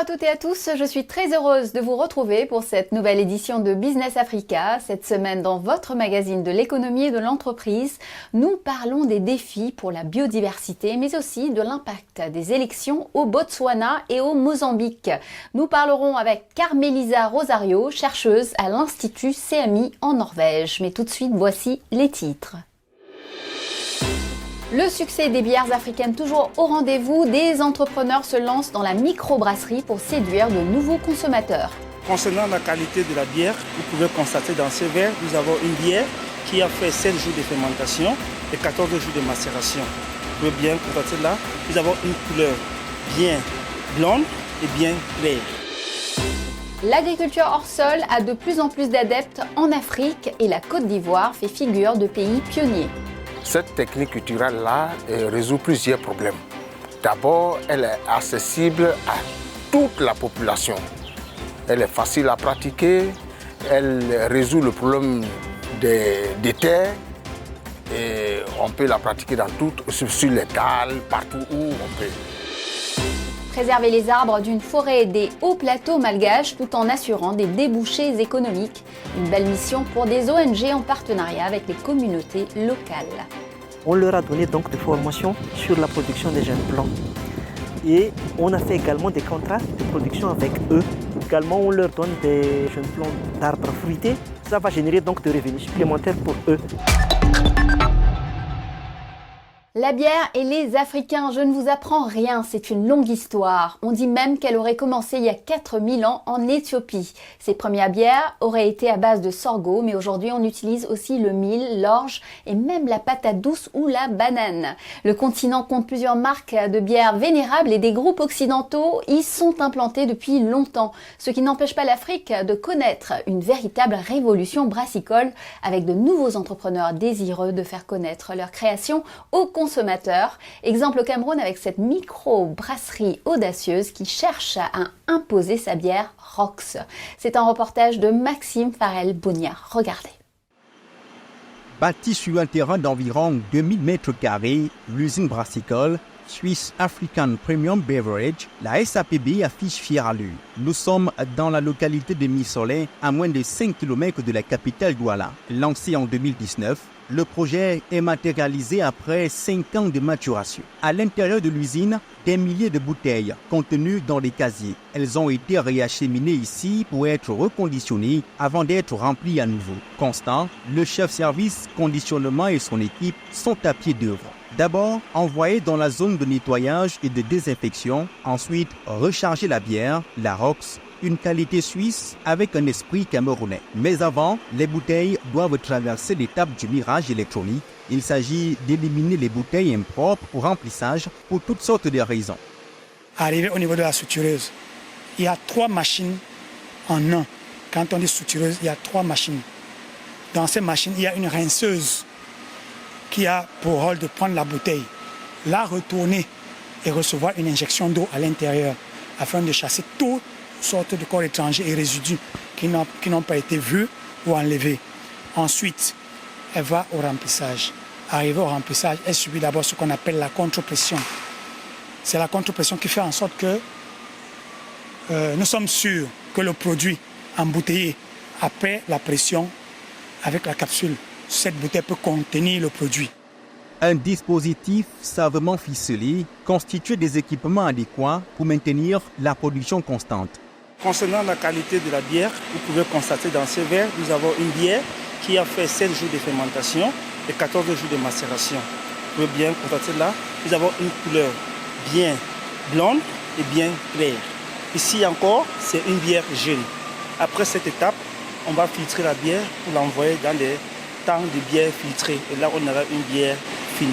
à toutes et à tous, je suis très heureuse de vous retrouver pour cette nouvelle édition de Business Africa. Cette semaine, dans votre magazine de l'économie et de l'entreprise, nous parlons des défis pour la biodiversité, mais aussi de l'impact des élections au Botswana et au Mozambique. Nous parlerons avec Carmelisa Rosario, chercheuse à l'Institut CMI en Norvège. Mais tout de suite, voici les titres. Le succès des bières africaines toujours au rendez-vous, des entrepreneurs se lancent dans la microbrasserie pour séduire de nouveaux consommateurs. Concernant la qualité de la bière, vous pouvez constater dans ce verre, nous avons une bière qui a fait 7 jours de fermentation et 14 jours de macération. Vous pouvez bien constater là, nous avons une couleur bien blonde et bien claire. L'agriculture hors sol a de plus en plus d'adeptes en Afrique et la Côte d'Ivoire fait figure de pays pionnier. Cette technique culturelle-là résout plusieurs problèmes. D'abord, elle est accessible à toute la population. Elle est facile à pratiquer, elle résout le problème des terres et on peut la pratiquer sur les dalles, partout où on peut. Préserver les arbres d'une forêt des hauts plateaux malgaches tout en assurant des débouchés économiques. Une belle mission pour des ONG en partenariat avec les communautés locales. On leur a donné donc des formations sur la production des jeunes plants. Et on a fait également des contrats de production avec eux. Également, on leur donne des jeunes plants d'arbres fruités. Ça va générer donc des revenus supplémentaires pour eux. La bière et les Africains, je ne vous apprends rien, c'est une longue histoire. On dit même qu'elle aurait commencé il y a 4000 ans en Éthiopie. Ces premières bières auraient été à base de sorgho, mais aujourd'hui on utilise aussi le mil, l'orge et même la patate douce ou la banane. Le continent compte plusieurs marques de bières vénérables et des groupes occidentaux y sont implantés depuis longtemps. Ce qui n'empêche pas l'Afrique de connaître une véritable révolution brassicole avec de nouveaux entrepreneurs désireux de faire connaître leur création aux consommateurs. Exemple au Cameroun avec cette micro-brasserie audacieuse qui cherche à imposer sa bière Rox. C'est un reportage de Maxime Farel-Bognard. Regardez. Bâtie sur un terrain d'environ 2000 m², l'usine brassicole Swiss African Premium Beverage, la SAPB affiche fière allure. Nous sommes dans la localité de Missolé, à moins de 5 km de la capitale Douala. Lancé en 2019, le projet est matérialisé après 5 ans de maturation. À l'intérieur de l'usine, des milliers de bouteilles contenues dans des casiers. Elles ont été réacheminées ici pour être reconditionnées avant d'être remplies à nouveau. Constant, le chef service conditionnement et son équipe sont à pied d'œuvre. D'abord, envoyer dans la zone de nettoyage et de désinfection. Ensuite, recharger la bière, la Rox, une qualité suisse avec un esprit camerounais. Mais avant, les bouteilles doivent traverser l'étape du mirage électronique. Il s'agit d'éliminer les bouteilles impropres au remplissage pour toutes sortes de raisons. Arrivé au niveau de la sutureuse, il y a 3 machines en un. Quand on dit sutureuse, il y a 3 machines. Dans ces machines, il y a une rinceuse qui a pour rôle de prendre la bouteille, la retourner et recevoir une injection d'eau à l'intérieur afin de chasser toutes sortes de corps étrangers et résidus qui n'ont pas été vus ou enlevés. Ensuite, elle va au remplissage. Arrivée au remplissage, elle subit d'abord ce qu'on appelle la contre-pression. C'est la contre-pression qui fait en sorte que nous sommes sûrs que le produit embouteillé, après la pression avec la capsule, cette bouteille peut contenir le produit. Un dispositif savamment ficelé constitue des équipements adéquats pour maintenir la production constante. Concernant la qualité de la bière, vous pouvez constater dans ce verre, nous avons une bière qui a fait 7 jours de fermentation et 14 jours de macération. Vous pouvez bien constater là, nous avons une couleur bien blonde et bien claire. Ici encore, c'est une bière gelée. Après cette étape, on va filtrer la bière pour l'envoyer dans les tanks de bière filtrée. Et là, on aura une bière finie.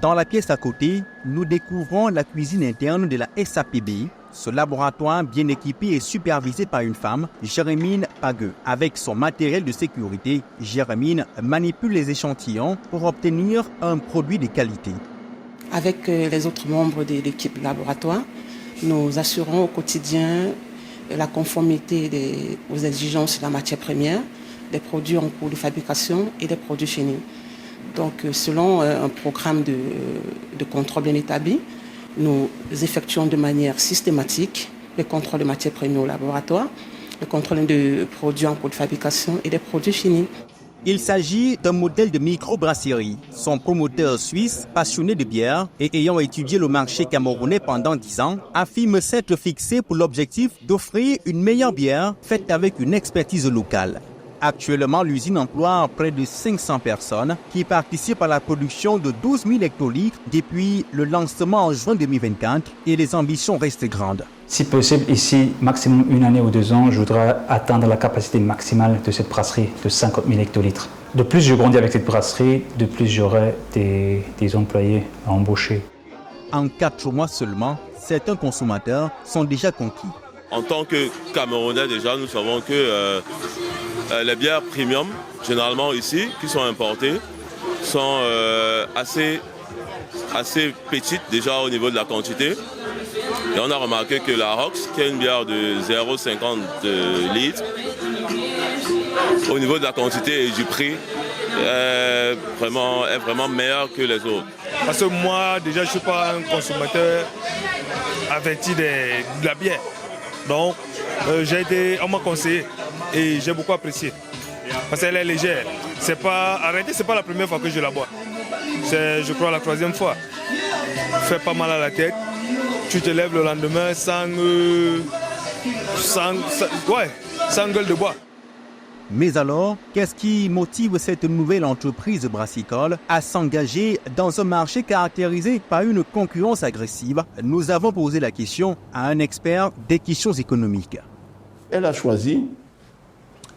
Dans la pièce à côté, nous découvrons la cuisine interne de la SAPB. Ce laboratoire bien équipé et supervisé par une femme, Jérémine Pagueux. Avec son matériel de sécurité, Jérémine manipule les échantillons pour obtenir un produit de qualité. Avec les autres membres de l'équipe laboratoire, nous assurons au quotidien la conformité aux exigences de la matière première, des produits en cours de fabrication et des produits finis. Donc, selon un programme de contrôle bien établi, Nous effectuons de manière systématique les contrôles de matières premières au laboratoire, le contrôle de produits en cours de fabrication et des produits finis. Il s'agit d'un modèle de microbrasserie. Son promoteur suisse, passionné de bière et ayant étudié le marché camerounais pendant 10 ans, affirme s'être fixé pour l'objectif d'offrir une meilleure bière faite avec une expertise locale. Actuellement, l'usine emploie près de 500 personnes qui participent à la production de 12 000 hectolitres depuis le lancement en juin 2024 et les ambitions restent grandes. Si possible, ici, maximum 1 année ou 2 ans, je voudrais atteindre la capacité maximale de cette brasserie de 50 000 hectolitres. De plus je grandis avec cette brasserie, de plus j'aurai des employés à embaucher. En 4 mois seulement, certains consommateurs sont déjà conquis. En tant que Camerounais, déjà, nous savons que les bières premium, généralement ici, qui sont importées, sont assez petites déjà au niveau de la quantité. Et on a remarqué que la Rox, qui est une bière de 0,50 litres, au niveau de la quantité et du prix, est vraiment meilleure que les autres. Parce que moi, déjà, je ne suis pas un consommateur averti de la bière. Donc, on m'a conseillé et j'ai beaucoup apprécié. Parce qu'elle est légère. C'est pas la première fois que je la bois. C'est, je crois, la 3e fois. Fait pas mal à la tête. Tu te lèves le lendemain sans gueule de bois. Mais alors, qu'est-ce qui motive cette nouvelle entreprise brassicole à s'engager dans un marché caractérisé par une concurrence agressive? Nous avons posé la question à un expert des questions économiques. Elle a choisi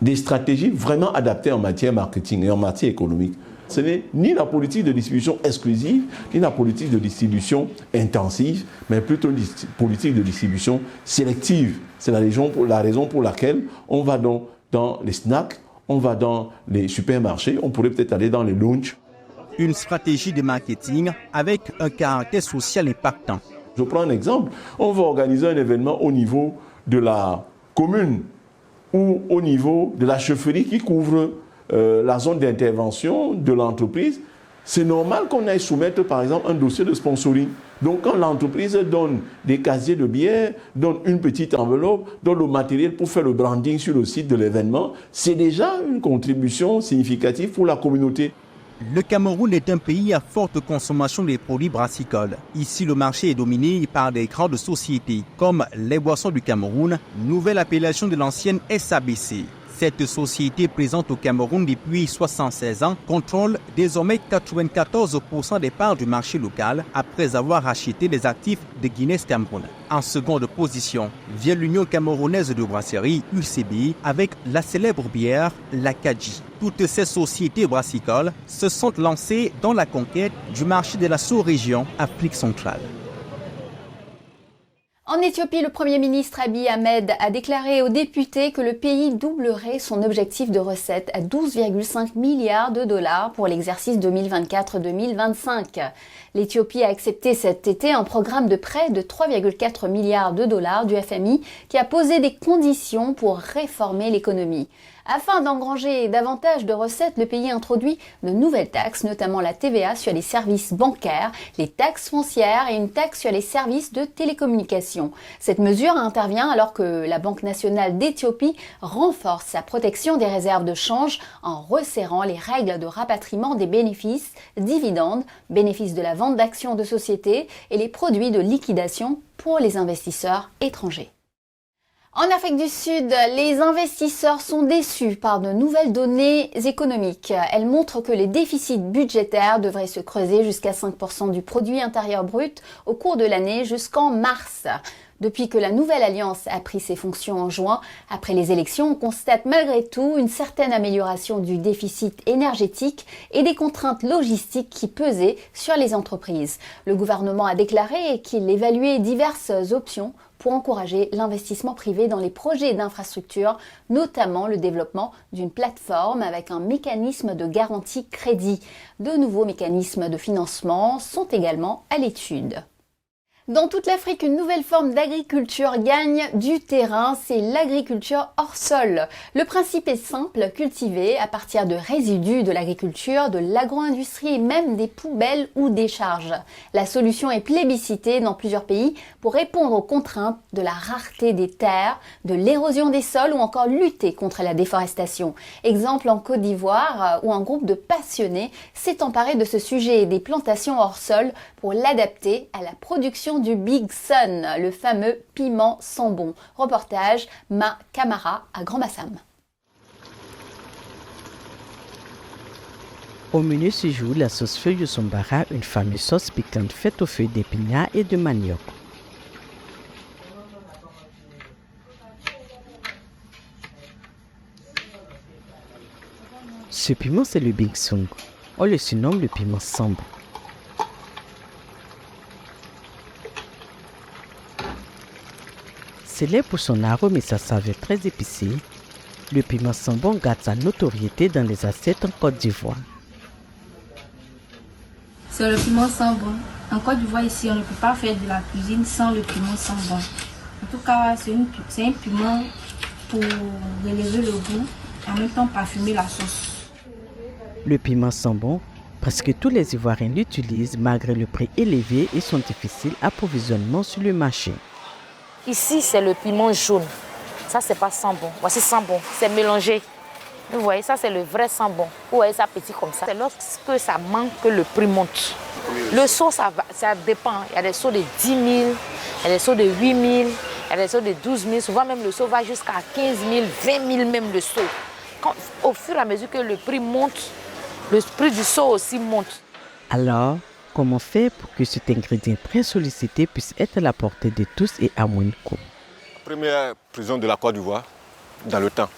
des stratégies vraiment adaptées en matière marketing et en matière économique. Ce n'est ni la politique de distribution exclusive, ni la politique de distribution intensive, mais plutôt une politique de distribution sélective. C'est la raison pour laquelle on va dans les snacks, on va dans les supermarchés, on pourrait peut-être aller dans les lounges. Une stratégie de marketing avec un caractère social impactant. Je prends un exemple. On va organiser un événement au niveau de la commune ou au niveau de la chefferie qui couvre la zone d'intervention de l'entreprise. C'est normal qu'on aille soumettre par exemple un dossier de sponsoring. Donc quand l'entreprise donne des casiers de bière, donne une petite enveloppe, donne le matériel pour faire le branding sur le site de l'événement, c'est déjà une contribution significative pour la communauté. Le Cameroun est un pays à forte consommation des produits brassicoles. Ici, le marché est dominé par des grandes sociétés comme les Boissons du Cameroun, nouvelle appellation de l'ancienne SABC. Cette société présente au Cameroun depuis 76 ans contrôle désormais 94% des parts du marché local après avoir racheté les actifs de Guinness Cameroun. En seconde position vient l'Union camerounaise de brasserie UCB avec la célèbre bière l'Acadie. Toutes ces sociétés brassicoles se sont lancées dans la conquête du marché de la sous-région Afrique centrale. En Éthiopie, le Premier ministre Abiy Ahmed a déclaré aux députés que le pays doublerait son objectif de recettes à 12,5 milliards de dollars pour l'exercice 2024-2025. L'Éthiopie a accepté cet été un programme de prêt de 3,4 milliards de dollars du FMI qui a posé des conditions pour réformer l'économie. Afin d'engranger davantage de recettes, le pays introduit de nouvelles taxes, notamment la TVA sur les services bancaires, les taxes foncières et une taxe sur les services de télécommunications. Cette mesure intervient alors que la Banque nationale d'Éthiopie renforce sa protection des réserves de change en resserrant les règles de rapatriement des bénéfices, dividendes, bénéfices de la vente d'actions de sociétés et les produits de liquidation pour les investisseurs étrangers. En Afrique du Sud, les investisseurs sont déçus par de nouvelles données économiques. Elles montrent que les déficits budgétaires devraient se creuser jusqu'à 5% du produit intérieur brut au cours de l'année jusqu'en mars. Depuis que la nouvelle alliance a pris ses fonctions en juin, après les élections, on constate malgré tout une certaine amélioration du déficit énergétique et des contraintes logistiques qui pesaient sur les entreprises. Le gouvernement a déclaré qu'il évaluait diverses options pour encourager l'investissement privé dans les projets d'infrastructure, notamment le développement d'une plateforme avec un mécanisme de garantie crédit. De nouveaux mécanismes de financement sont également à l'étude. Dans toute l'Afrique, une nouvelle forme d'agriculture gagne du terrain, c'est l'agriculture hors sol. Le principe est simple, cultiver à partir de résidus de l'agriculture, de l'agro-industrie et même des poubelles ou décharges. La solution est plébiscitée dans plusieurs pays pour répondre aux contraintes de la rareté des terres, de l'érosion des sols ou encore lutter contre la déforestation. Exemple en Côte d'Ivoire où un groupe de passionnés s'est emparé de ce sujet des plantations hors sol pour l'adapter à la production du Big Sun, le fameux piment sambon. Reportage Ma Camara à Grand-Bassam. Au menu se joue la sauce feuille sombara, une fameuse sauce piquante faite aux feuilles d'épinards et de manioc. Ce piment, c'est le Big Sun. On le surnomme le piment sambon. Célèbre pour son arôme et sa saveur très épicée, le piment sambon garde sa notoriété dans les assiettes en Côte d'Ivoire. C'est le piment sambon. En Côte d'Ivoire, ici, on ne peut pas faire de la cuisine sans le piment sambon. En tout cas, c'est un piment pour relever le goût et en même temps parfumer la sauce. Le piment sambon, presque tous les Ivoiriens l'utilisent malgré le prix élevé et son difficile approvisionnement sur le marché. Ici, c'est le piment jaune. Ça, c'est pas sambon. Voici sambon. C'est mélangé. Vous voyez, ça, c'est le vrai sambon. Vous voyez ça petit comme ça. C'est lorsque ça manque que le prix monte. Le seau, ça dépend. Il y a des seaux de 10 000, il y a des seaux de 8 000, il y a des seaux de 12 000. Souvent, même le seau va jusqu'à 15 000, 20 000 même le seau. Au fur et à mesure que le prix monte, le prix du seau aussi monte. Alors, comment faire pour que cet ingrédient très sollicité puisse être à la portée de tous et à moins de coût? Première prison de la Côte d'Ivoire, dans le temps.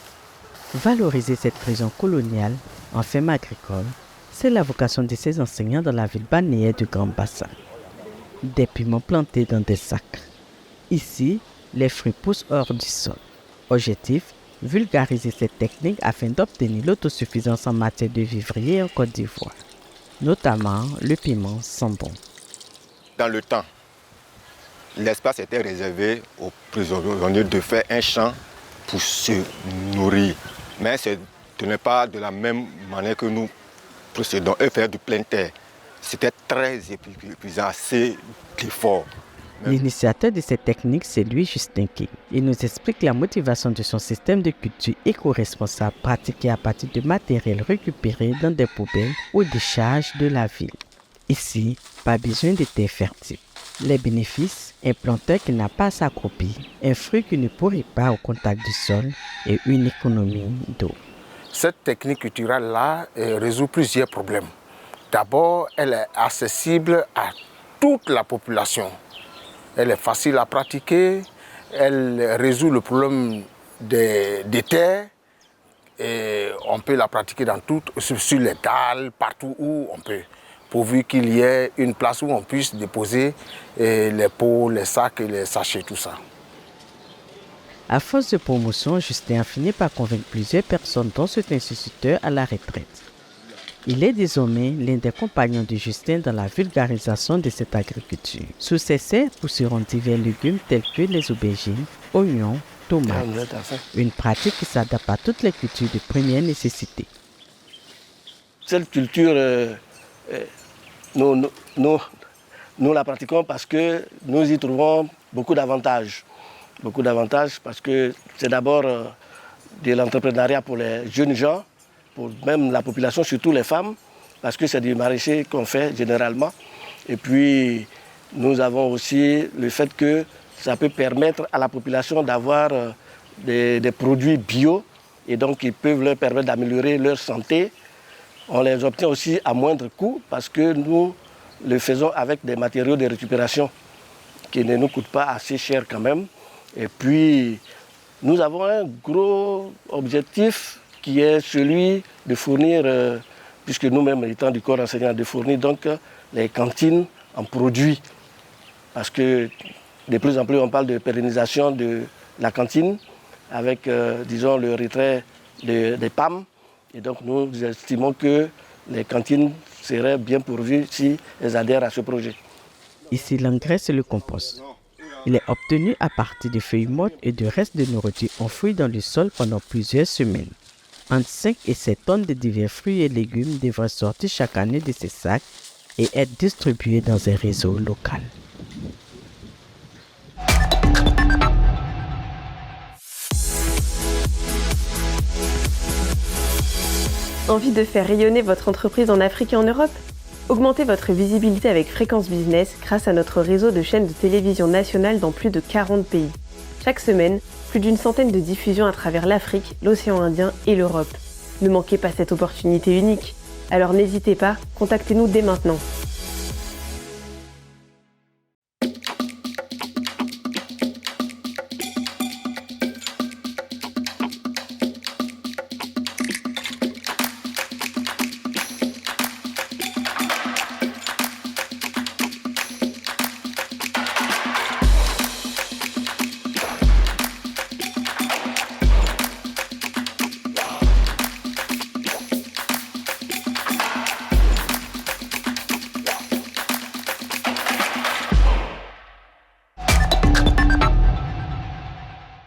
Valoriser cette prison coloniale en ferme agricole, c'est la vocation de ces enseignants dans la ville balnéaire de Grand-Bassam. Des piments plantés dans des sacs. Ici, les fruits poussent hors du sol. Objectif, vulgariser cette technique afin d'obtenir l'autosuffisance en matière de vivrier en Côte d'Ivoire, notamment le piment sambon. Dans le temps, l'espace était réservé aux prisonniers de faire un champ pour se nourrir. Mais ce n'est pas de la même manière que nous procédons. Eux faire du plein terre. C'était très épuisant, assez d'efforts. L'initiateur de cette technique, c'est lui, Justin King. Il nous explique la motivation de son système de culture éco-responsable pratiqué à partir de matériel récupéré dans des poubelles ou des charges de la ville. Ici, pas besoin de terre fertile. Les bénéfices, un planteur qui n'a pas à s'accroupir, un fruit qui ne pourrit pas au contact du sol et une économie d'eau. Cette technique culturelle-là résout plusieurs problèmes. D'abord, elle est accessible à toute la population. Elle est facile à pratiquer, elle résout le problème des terres et on peut la pratiquer sur les dalles, partout où on peut, pourvu qu'il y ait une place où on puisse déposer les pots, les sacs et les sachets, tout ça. À force de promotion, Justin a fini par convaincre plusieurs personnes, dont cet instituteur à la retraite. Il est désormais l'un des compagnons de Justin dans la vulgarisation de cette agriculture. Sous ses serres pousseront divers légumes tels que les aubergines, oignons, tomates. Une pratique qui s'adapte à toutes les cultures de première nécessité. Cette culture, nous la pratiquons parce que nous y trouvons beaucoup d'avantages. Beaucoup d'avantages parce que c'est d'abord de l'entrepreneuriat pour les jeunes gens, pour même la population, surtout les femmes, parce que c'est du maraîcher qu'on fait généralement. Et puis, nous avons aussi le fait que ça peut permettre à la population d'avoir des produits bio, et donc ils peuvent leur permettre d'améliorer leur santé. On les obtient aussi à moindre coût, parce que nous le faisons avec des matériaux de récupération qui ne nous coûtent pas assez cher quand même. Et puis, nous avons un gros objectif qui est celui de fournir, puisque nous-mêmes étant du corps enseignant, de fournir donc les cantines en produits. Parce que de plus en plus on parle de pérennisation de la cantine avec, disons, le retrait des PAM. Et donc nous estimons que les cantines seraient bien pourvues si elles adhèrent à ce projet. Ici, l'engrais, c'est le compost. Il est obtenu à partir de feuilles mortes et de restes de nourriture enfouis dans le sol pendant plusieurs semaines. Entre 5 et 7 tonnes de divers fruits et légumes devraient sortir chaque année de ces sacs et être distribués dans un réseau local. Envie de faire rayonner votre entreprise en Afrique et en Europe ? Augmentez votre visibilité avec Fréquence Business grâce à notre réseau de chaînes de télévision nationales dans plus de 40 pays. Chaque semaine, plus d'une centaine de diffusions à travers l'Afrique, l'océan Indien et l'Europe. Ne manquez pas cette opportunité unique. Alors n'hésitez pas, contactez-nous dès maintenant.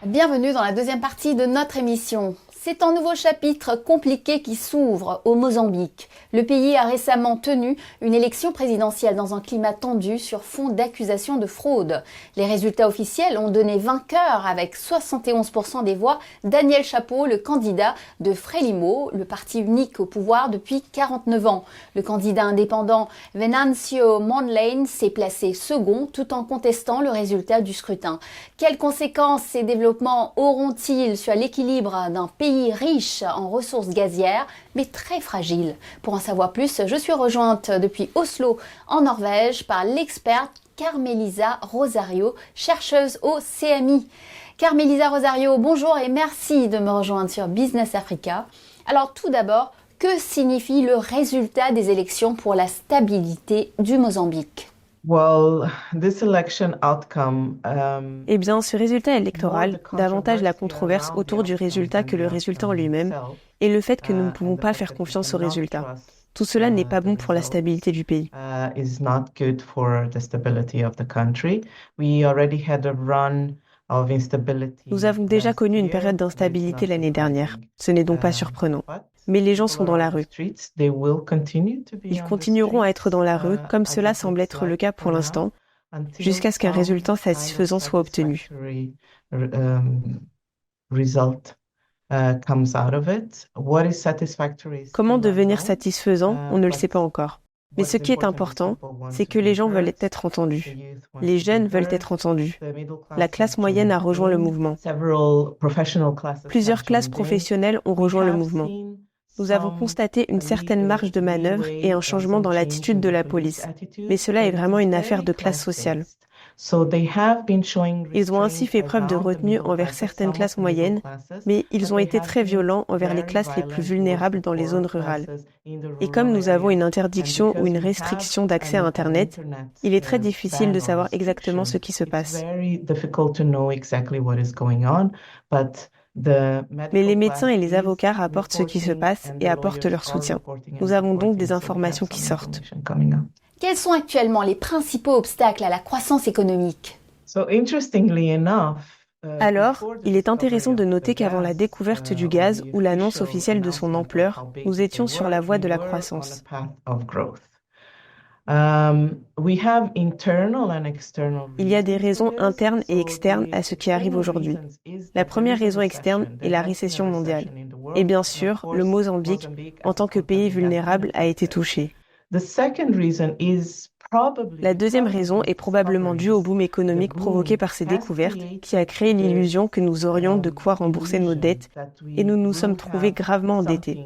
Bienvenue dans la deuxième partie de notre émission. C'est un nouveau chapitre compliqué qui s'ouvre au Mozambique. Le pays a récemment tenu une élection présidentielle dans un climat tendu sur fond d'accusations de fraude. Les résultats officiels ont donné vainqueur avec 71% des voix Daniel Chapo, le candidat de Frelimo, le parti unique au pouvoir depuis 49 ans. Le candidat indépendant Venancio Mondlane s'est placé second tout en contestant le résultat du scrutin. Quelles conséquences ces développements auront-ils sur l'équilibre d'un pays riche en ressources gazières, mais très fragile? Pour en savoir plus, je suis rejointe depuis Oslo, en Norvège, par l'experte Carmelisa Rosario, chercheuse au CMI. Carmelisa Rosario, bonjour et merci de me rejoindre sur Business Africa. Alors tout d'abord, que signifie le résultat des élections pour la stabilité du Mozambique? Eh bien, ce résultat électoral, davantage la controverse autour du résultat que le résultat en lui-même, et le fait que nous ne pouvons pas faire confiance au résultat. Tout cela n'est pas bon pour la stabilité du pays. Nous avons déjà connu une période d'instabilité l'année dernière. Ce n'est donc pas surprenant. Mais les gens sont dans la rue. Ils continueront à être dans la rue, comme cela semble être le cas pour l'instant, jusqu'à ce qu'un résultat satisfaisant soit obtenu. Comment devenir satisfaisant, on ne le sait pas encore. Mais ce qui est important, c'est que les gens veulent être entendus. Les jeunes veulent être entendus. La classe moyenne a rejoint le mouvement. Plusieurs classes professionnelles ont rejoint le mouvement. Nous avons constaté une certaine marge de manœuvre et un changement dans l'attitude de la police. Mais cela est vraiment une affaire de classe sociale. Ils ont ainsi fait preuve de retenue envers certaines classes moyennes, mais ils ont été très violents envers les classes les plus vulnérables dans les zones rurales. Et comme nous avons une interdiction ou une restriction d'accès à Internet, il est très difficile de savoir exactement ce qui se passe. Mais les médecins et les avocats rapportent ce qui se passe et apportent leur soutien. Nous avons donc des informations qui sortent. Quels sont actuellement les principaux obstacles à la croissance économique? Alors, il est intéressant de noter qu'avant la découverte du gaz ou l'annonce officielle de son ampleur, nous étions sur la voie de la croissance. Il y a des raisons internes et externes à ce qui arrive aujourd'hui. La première raison externe est la récession mondiale. Et bien sûr, le Mozambique, en tant que pays vulnérable, a été touché. La deuxième raison est probablement due au boom économique provoqué par ces découvertes qui a créé l'illusion que nous aurions de quoi rembourser nos dettes et nous nous sommes trouvés gravement endettés.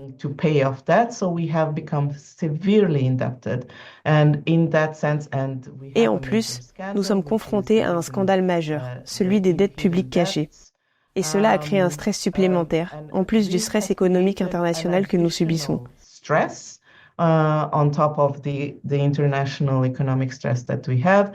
Et en plus, nous sommes confrontés à un scandale majeur, celui des dettes publiques cachées. Et cela a créé un stress supplémentaire, en plus du stress économique international que nous subissons. On top of the international economic stress that we have.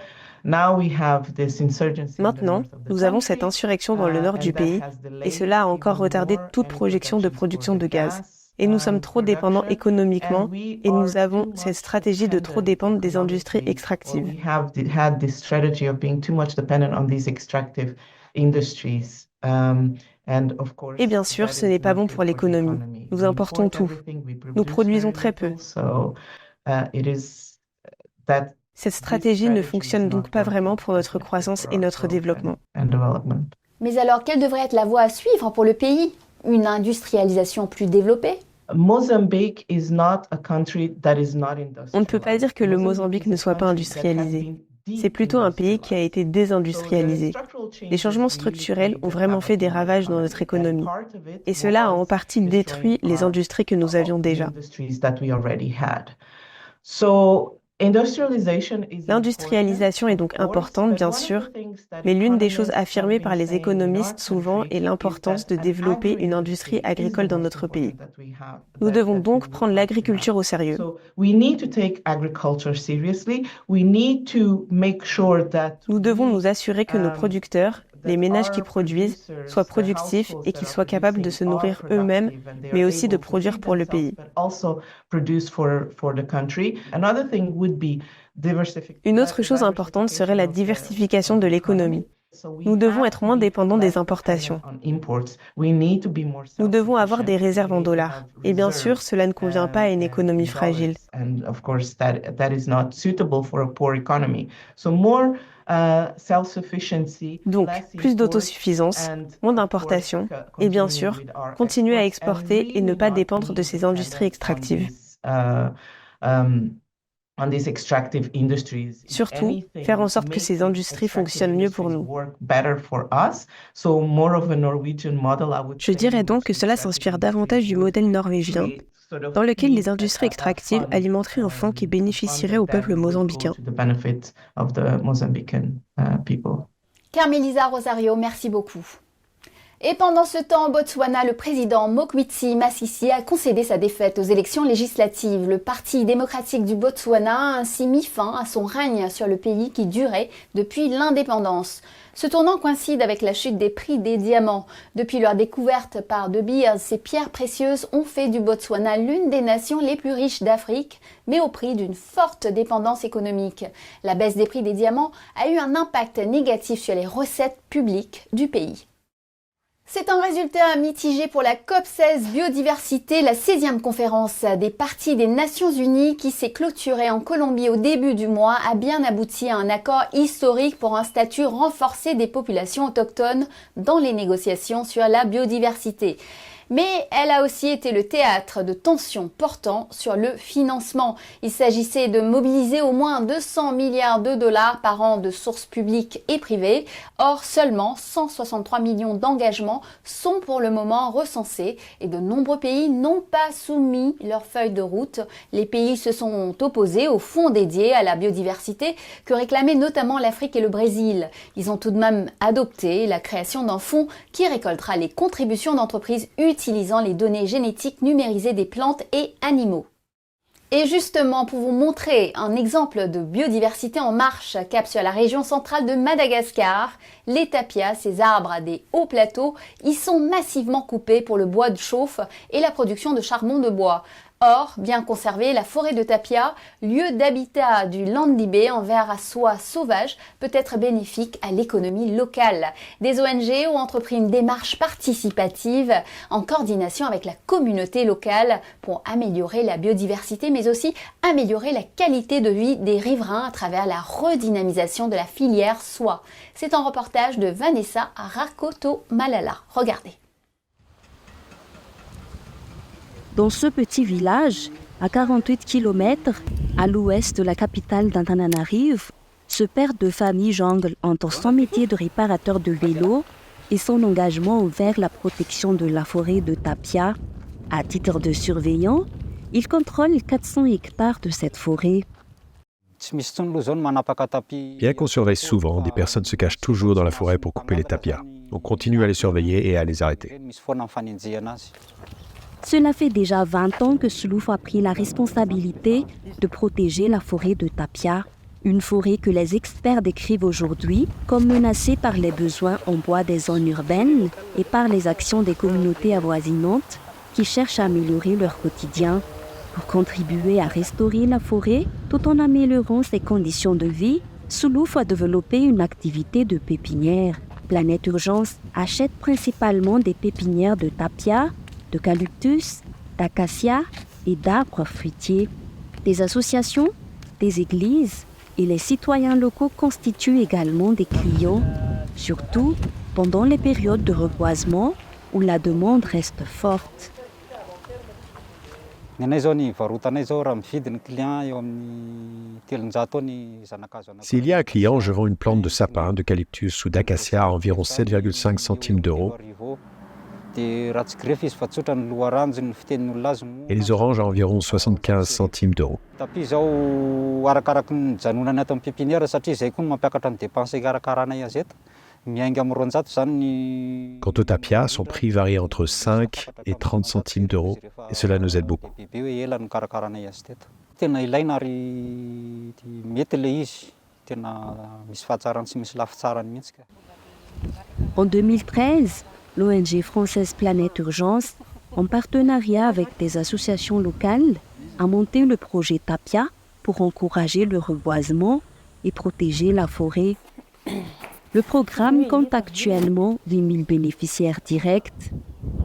Maintenant, nous avons cette insurrection dans le nord du pays et cela a encore retardé toute projection de production de gaz. Et nous sommes trop dépendants économiquement et nous avons cette stratégie de trop dépendre des industries extractives. Et bien sûr, ce n'est pas bon pour l'économie. Nous importons tout. Nous produisons très peu. Cette stratégie ne fonctionne donc pas vraiment pour notre croissance et notre développement. Mais alors, quelle devrait être la voie à suivre pour le pays? Une industrialisation plus développée? On ne peut pas dire que le Mozambique ne soit pas industrialisé. C'est plutôt un pays qui a été désindustrialisé. Les changements structurels ont vraiment fait des ravages dans notre économie. Et cela a en partie détruit les industries que nous avions déjà. L'industrialisation est donc importante, bien sûr, mais l'une des choses affirmées par les économistes souvent est l'importance de développer une industrie agricole dans notre pays. Nous devons donc prendre l'agriculture au sérieux. Nous devons nous assurer que nos producteurs, les ménages qui produisent, soient productifs et qu'ils soient capables de se nourrir eux-mêmes, mais aussi de produire pour le pays. Une autre chose importante serait la diversification de l'économie. Nous devons être moins dépendants des importations. Nous devons avoir des réserves en dollars. Et bien sûr, cela ne convient pas à une économie fragile. Donc, plus d'autosuffisance, moins d'importations et bien sûr, continuer à exporter et ne pas dépendre de ces industries extractives. Surtout, faire en sorte que ces industries fonctionnent mieux pour nous. Je dirais donc que cela s'inspire davantage du modèle norvégien, dans lequel les industries extractives alimenteraient un fonds qui bénéficierait au peuple mozambicain. Carmelisa Rosario, merci beaucoup. Et pendant ce temps, au Botswana, le président Mokgweetsi Masisi a concédé sa défaite aux élections législatives. Le Parti démocratique du Botswana a ainsi mis fin à son règne sur le pays qui durait depuis l'indépendance. Ce tournant coïncide avec la chute des prix des diamants. Depuis leur découverte par De Beers, ces pierres précieuses ont fait du Botswana l'une des nations les plus riches d'Afrique, mais au prix d'une forte dépendance économique. La baisse des prix des diamants a eu un impact négatif sur les recettes publiques du pays. C'est un résultat mitigé pour la COP16 Biodiversité, la 16e conférence des parties des Nations Unies qui s'est clôturée en Colombie au début du mois a bien abouti à un accord historique pour un statut renforcé des populations autochtones dans les négociations sur la biodiversité. Mais elle a aussi été le théâtre de tensions portant sur le financement. Il s'agissait de mobiliser au moins 200 milliards de dollars par an de sources publiques et privées. Or, seulement 163 millions d'engagements sont pour le moment recensés et de nombreux pays n'ont pas soumis leur feuille de route. Les pays se sont opposés au fonds dédié à la biodiversité que réclamaient notamment l'Afrique et le Brésil. Ils ont tout de même adopté la création d'un fonds qui récoltera les contributions d'entreprises utilisant les données génétiques numérisées des plantes et animaux. Et justement, pour vous montrer un exemple de biodiversité en marche, cap sur la région centrale de Madagascar, les tapias, ces arbres à des hauts plateaux, y sont massivement coupés pour le bois de chauffe et la production de charbon de bois. Or, bien conservée, la forêt de tapia, lieu d'habitat du Landibé en ver à soie sauvage, peut être bénéfique à l'économie locale. Des ONG ont entrepris une démarche participative en coordination avec la communauté locale pour améliorer la biodiversité, mais aussi améliorer la qualité de vie des riverains à travers la redynamisation de la filière soie. C'est un reportage de Vanessa Rakoto-Malala. Regardez. Dans ce petit village, à 48 km à l'ouest de la capitale d'Antananarivo, ce père de famille jongle entre son métier de réparateur de vélo et son engagement envers la protection de la forêt de tapia. À titre de surveillant, il contrôle 400 hectares de cette forêt. Bien qu'on surveille souvent, des personnes se cachent toujours dans la forêt pour couper les tapias. On continue à les surveiller et à les arrêter. Cela fait déjà 20 ans que Slouf a pris la responsabilité de protéger la forêt de tapia, une forêt que les experts décrivent aujourd'hui comme menacée par les besoins en bois des zones urbaines et par les actions des communautés avoisinantes qui cherchent à améliorer leur quotidien pour contribuer à restaurer la forêt tout en améliorant ses conditions de vie. Soulouf a développé une activité de pépinière. Planète Urgence achète principalement des pépinières de tapia, d'eucalyptus, d'acacia et d'arbres fruitiers. Des associations, des églises et les citoyens locaux constituent également des clients, surtout pendant les périodes de reboisement où la demande reste forte. S'il y a un client, je vends une plante de sapin, d'eucalyptus ou d'acacia à environ 7,5 centimes d'euros et les oranges à environ 75 centimes d'euros. Quant au tapia, son prix varie entre 5 et 30 centimes d'euros et cela nous aide beaucoup. En 2013, l'ONG française Planète Urgence, en partenariat avec des associations locales, a monté le projet Tapia pour encourager le reboisement et protéger la forêt. Le programme compte actuellement 10 000 bénéficiaires directs.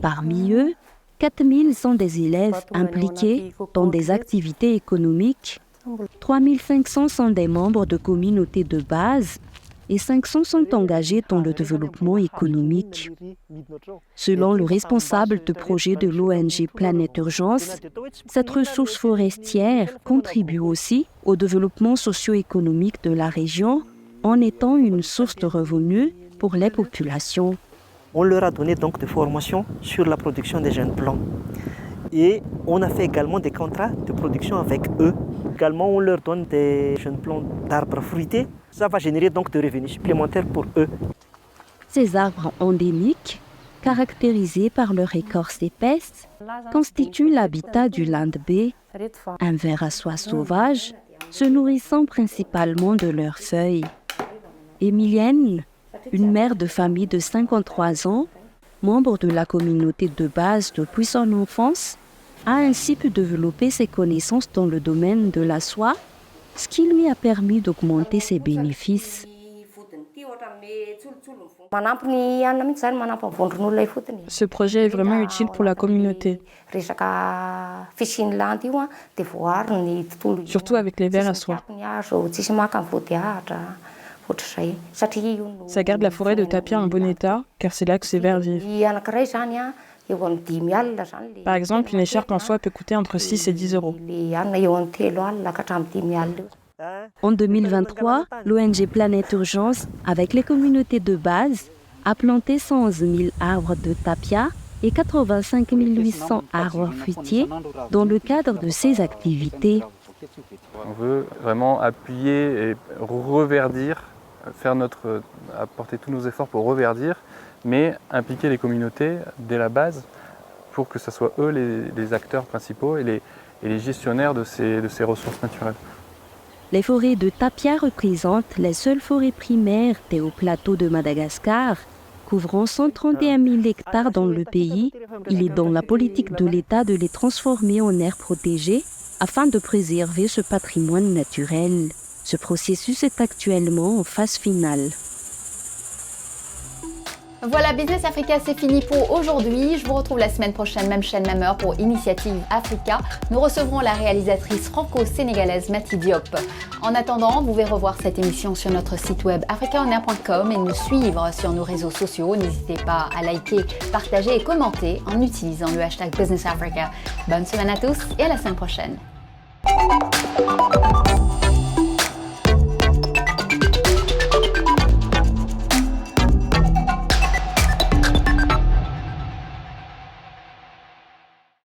Parmi eux, 4 000 sont des élèves impliqués dans des activités économiques, 3 500 sont des membres de communautés de base et 500 sont engagés dans le développement économique. Selon le responsable de projet de l'ONG Planète Urgence, cette ressource forestière contribue aussi au développement socio-économique de la région en étant une source de revenus pour les populations. On leur a donné donc des formations sur la production des jeunes plants. Et on a fait également des contrats de production avec eux. Également, on leur donne des jeunes plants d'arbres fruités. Ça va générer donc des revenus supplémentaires pour eux. Ces arbres endémiques, caractérisés par leur écorce épaisse, constituent l'habitat du lindebé, un ver à soie sauvage, se nourrissant principalement de leurs feuilles. Emilienne, une mère de famille de 53 ans, membre de la communauté de base depuis son enfance, a ainsi pu développer ses connaissances dans le domaine de la soie, ce qui lui a permis d'augmenter ses bénéfices. Ce projet est vraiment utile pour la communauté. Surtout avec les vers à soie. Ça garde la forêt de tapia en bon état, car c'est là que ces vers vivent. Par exemple, une écharpe en soie peut coûter entre 6 et 10 euros. En 2023, l'ONG Planète Urgence, avec les communautés de base, a planté 111 000 arbres de tapia et 85 800 arbres fruitiers dans le cadre de ces activités. On veut vraiment appuyer et reverdir, apporter tous nos efforts pour reverdir, mais impliquer les communautés dès la base pour que ce soit eux les acteurs principaux et les gestionnaires de ces ressources naturelles. Les forêts de tapia représentent les seules forêts primaires des hauts plateaux de Madagascar. Couvrant 131 000 hectares dans le pays, il est dans la politique de l'État de les transformer en aires protégées afin de préserver ce patrimoine naturel. Ce processus est actuellement en phase finale. Voilà, Business Africa, c'est fini pour aujourd'hui. Je vous retrouve la semaine prochaine, même chaîne, même heure pour Initiative Africa. Nous recevrons la réalisatrice franco-sénégalaise Mati Diop. En attendant, vous pouvez revoir cette émission sur notre site web africaonair.com et nous suivre sur nos réseaux sociaux. N'hésitez pas à liker, partager et commenter en utilisant le hashtag Business Africa. Bonne semaine à tous et à la semaine prochaine.